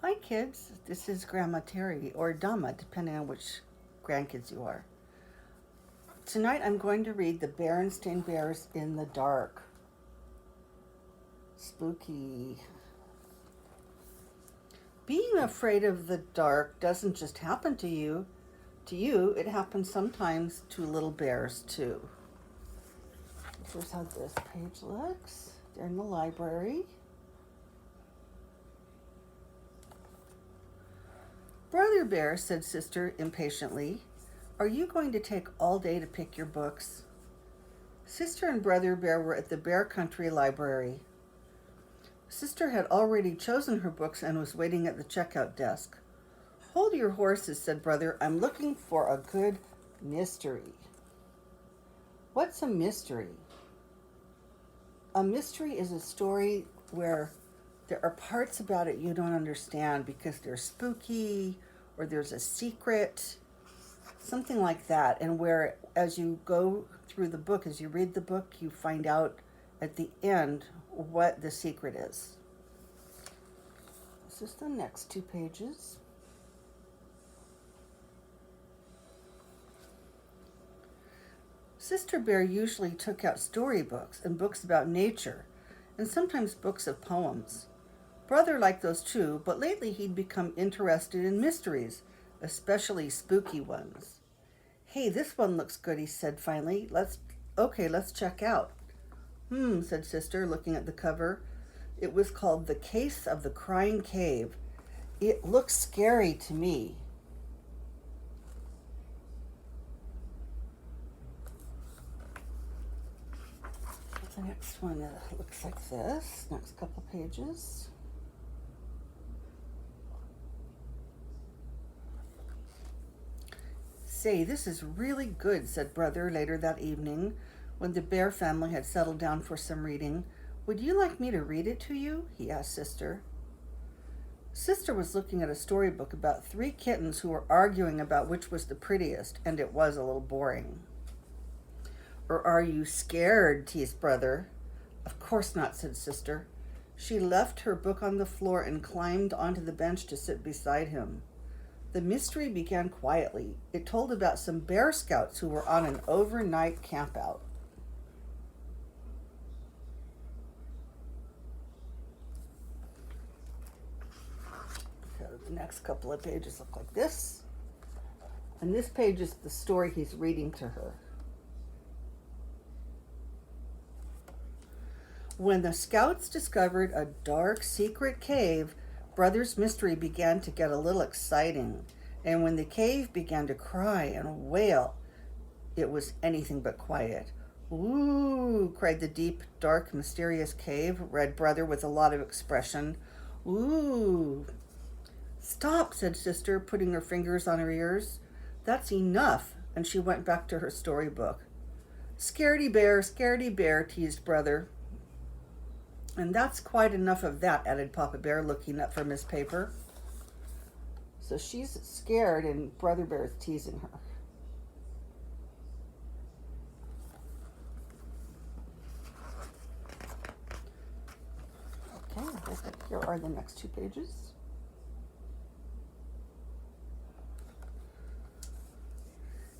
Hi kids, this is Grandma Terry, or Dama, depending on which grandkids you are. Tonight I'm going to read The Berenstain Bears in the Dark. Spooky. Being afraid of the dark doesn't just happen to you. It happens sometimes to little bears too. Here's how this page looks. They're in the library. Brother Bear, said Sister impatiently, are you going to take all day to pick your books? Sister and Brother Bear were at the Bear Country Library. Sister had already chosen her books and was waiting at the checkout desk. Hold your horses, said Brother. I'm looking for a good mystery. What's a mystery? A mystery is a story where there are parts about it you don't understand because they're spooky or there's a secret, something like that. And where as you go through the book, as you read the book, you find out at the end what the secret is. This is the next 2 pages. Sister Bear usually took out storybooks and books about nature, and sometimes books of poems. Brother liked those too, but lately he'd become interested in mysteries, especially spooky ones. Hey, this one looks good, he said finally. Let's check out. Said Sister, looking at the cover. It was called The Case of the Crying Cave. It looks scary to me. The next one looks like this. Next couple pages. Say, this is really good, said Brother later that evening, when the Bear family had settled down for some reading. Would you like me to read it to you? He asked Sister. Sister was looking at a storybook about 3 kittens who were arguing about which was the prettiest, and it was a little boring. Or are you scared? Teased Brother. Of course not, said Sister. She left her book on the floor and climbed onto the bench to sit beside him. The mystery began quietly. It told about some Bear Scouts who were on an overnight campout. So the next couple of pages look like this. And this page is the story he's reading to her. When the scouts discovered a dark, secret cave, Brother's mystery began to get a little exciting. And when the cave began to cry and wail, it was anything but quiet. Ooh, cried the deep, dark, mysterious cave, read Brother with a lot of expression. Ooh. Stop, said Sister, putting her fingers on her ears. That's enough, and she went back to her storybook. Scaredy bear, teased Brother. And that's quite enough of that, added Papa Bear, looking up from his paper. So she's scared and Brother Bear is teasing her. Okay, here are the next 2 pages.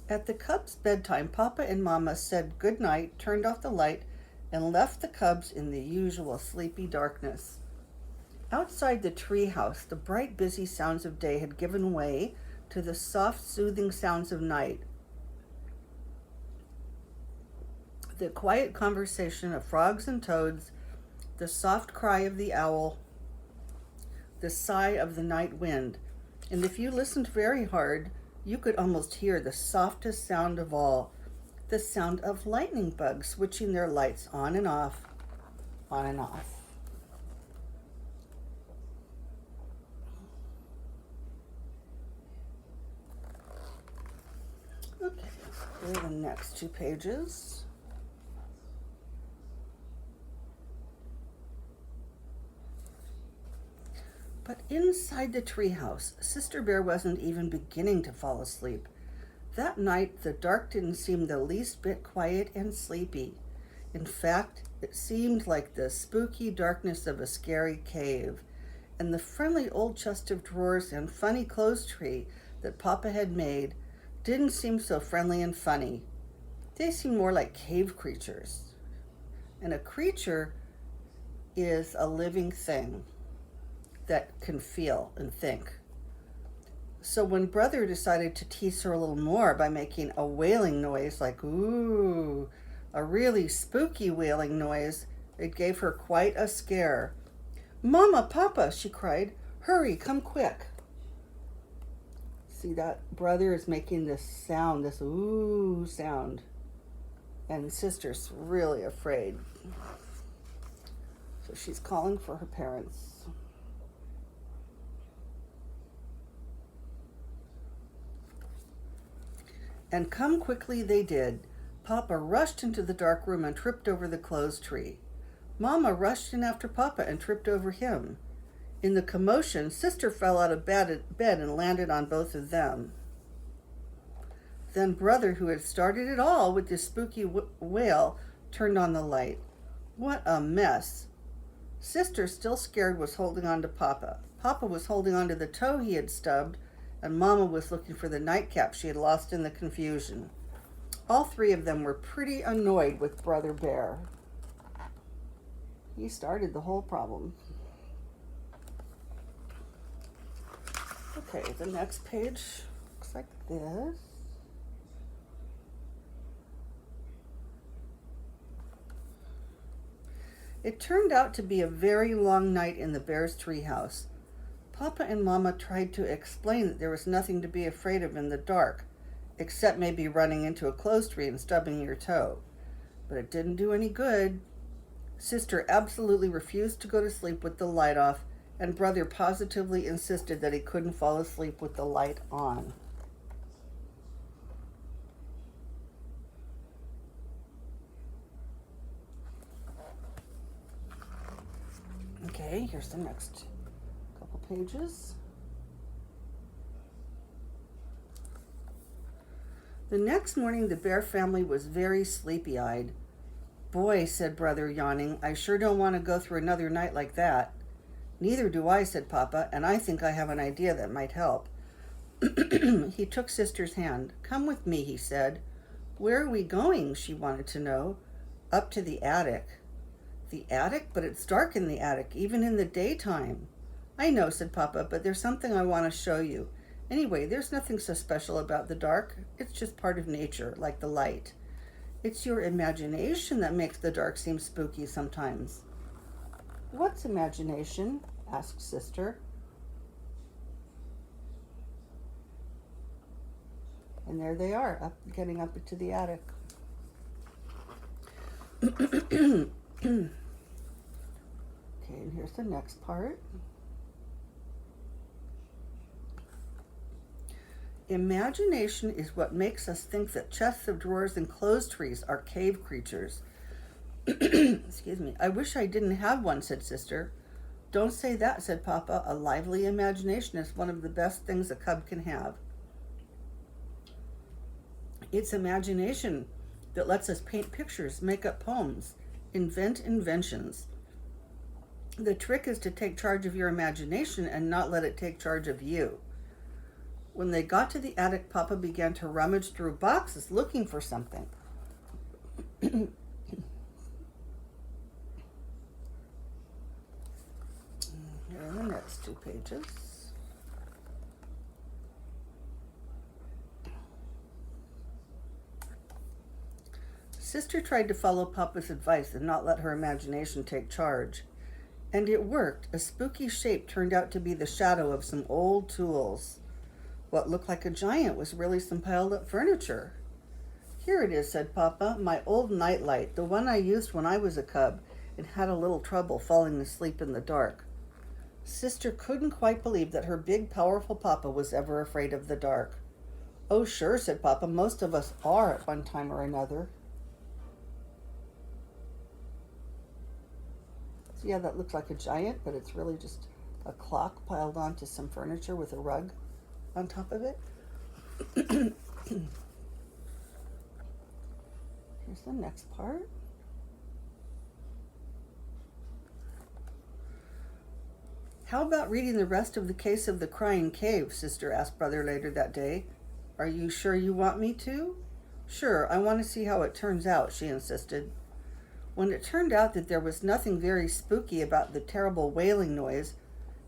At the cubs' bedtime, Papa and Mama said good night, turned off the light, and left the cubs in the usual sleepy darkness. Outside the tree house, the bright, busy sounds of day had given way to the soft, soothing sounds of night. The quiet conversation of frogs and toads, the soft cry of the owl, the sigh of the night wind. And if you listened very hard, you could almost hear the softest sound of all, the sound of lightning bugs switching their lights on and off, on and off. Okay, here are the next 2 pages. But inside the treehouse, Sister Bear wasn't even beginning to fall asleep. That night, the dark didn't seem the least bit quiet and sleepy. In fact, it seemed like the spooky darkness of a scary cave. and the friendly old chest of drawers and funny clothes tree that Papa had made didn't seem so friendly and funny. They seemed more like cave creatures. And a creature is a living thing that can feel and think. So when Brother decided to tease her a little more by making a wailing noise, like ooh, a really spooky wailing noise, it gave her quite a scare. "Mama, Papa," she cried, "hurry, come quick." See, that Brother is making this sound, this ooh sound. And Sister's really afraid. So she's calling for her parents. And come quickly they did. Papa rushed into the dark room and tripped over the clothes tree. Mama rushed in after Papa and tripped over him. In the commotion, Sister fell out of bed and landed on both of them. Then Brother, who had started it all with his spooky wail, turned on the light. What a mess. Sister, still scared, was holding on to Papa. Papa was holding on to the toe he had stubbed, and Mama was looking for the nightcap she had lost in the confusion. All three of them were pretty annoyed with Brother Bear. He started the whole problem. Okay, the next page looks like this. It turned out to be a very long night in the bear's treehouse. Papa and Mama tried to explain that there was nothing to be afraid of in the dark, except maybe running into a clothes tree and stubbing your toe. But it didn't do any good. Sister absolutely refused to go to sleep with the light off, and Brother positively insisted that he couldn't fall asleep with the light on. Okay, here's the next couple pages. The next morning, the Bear family was very sleepy-eyed. "Boy," said Brother, yawning, "I sure don't want to go through another night like that." "Neither do I," said Papa, "and I think I have an idea that might help." He took Sister's hand. "Come with me," he said. "Where are we going?" she wanted to know. "Up to the attic." "The attic? But it's dark in the attic, even in the daytime." "I know," said Papa, "but there's something I want to show you. Anyway, there's nothing so special about the dark. It's just part of nature, like the light. It's your imagination that makes the dark seem spooky sometimes." "What's imagination?" asked Sister. And there they are, getting up into the attic. Okay, and here's the next part. Imagination is what makes us think that chests of drawers and clothes trees are cave creatures. Excuse me. "I wish I didn't have one," said Sister. "Don't say that," said Papa. "A lively imagination is one of the best things a cub can have. It's imagination that lets us paint pictures, make up poems, invent inventions. The trick is to take charge of your imagination and not let it take charge of you." When they got to the attic, Papa began to rummage through boxes looking for something. Here are the next two pages. Sister tried to follow Papa's advice and not let her imagination take charge. And it worked. A spooky shape turned out to be the shadow of some old tools. What looked like a giant was really some piled up furniture. "Here it is," said Papa, "my old nightlight, the one I used when I was a cub and had a little trouble falling asleep in the dark." Sister couldn't quite believe that her big, powerful Papa was ever afraid of the dark. "Oh, sure," said Papa, "most of us are at one time or another." So yeah, that looks like a giant, but it's really just a clock piled onto some furniture with a rug on top of it. Here's the next part. How about reading the rest of The Case of the Crying Cave? Sister asked Brother later that day. Are you sure you want me to? Sure, I want to see how it turns out, she insisted. When it turned out that there was nothing very spooky about the terrible wailing noise,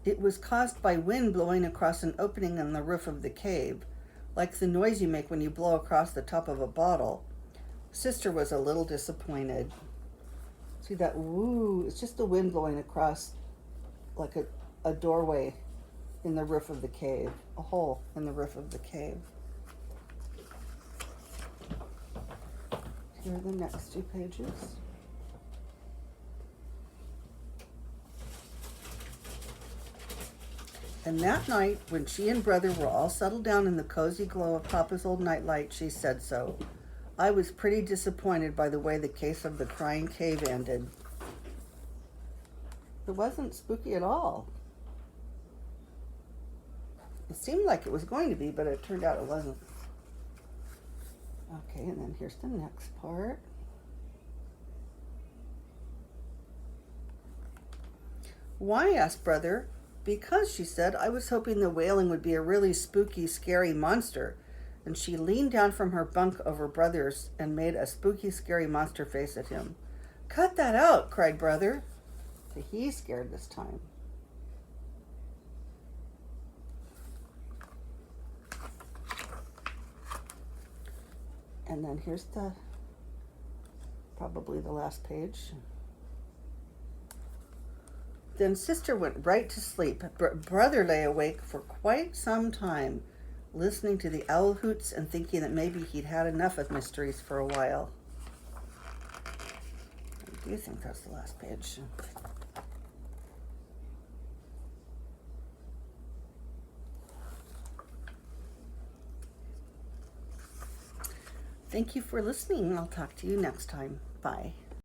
it was caused by wind blowing across an opening in the roof of the cave, like the noise you make when you blow across the top of a bottle. Sister was a little disappointed. See that woo? It's just the wind blowing across like a doorway in the roof of the cave, a hole in the roof of the cave. Here are the next 2 pages. And that night, when she and Brother were all settled down in the cozy glow of Papa's old nightlight, she said so. I was pretty disappointed by the way The Case of the Crying Cave ended. It wasn't spooky at all. It seemed like it was going to be, but it turned out it wasn't. Okay, and then here's the next part. Why? Asked Brother. Because, she said, I was hoping the wailing would be a really spooky, scary monster. And she leaned down from her bunk over Brother's and made a spooky, scary monster face at him. Cut that out, cried Brother. So he's scared this time. And then here's probably the last page. Then Sister went right to sleep. Brother lay awake for quite some time, listening to the owl hoots and thinking that maybe he'd had enough of mysteries for a while. I do think that's the last page. Thank you for listening. I'll talk to you next time. Bye.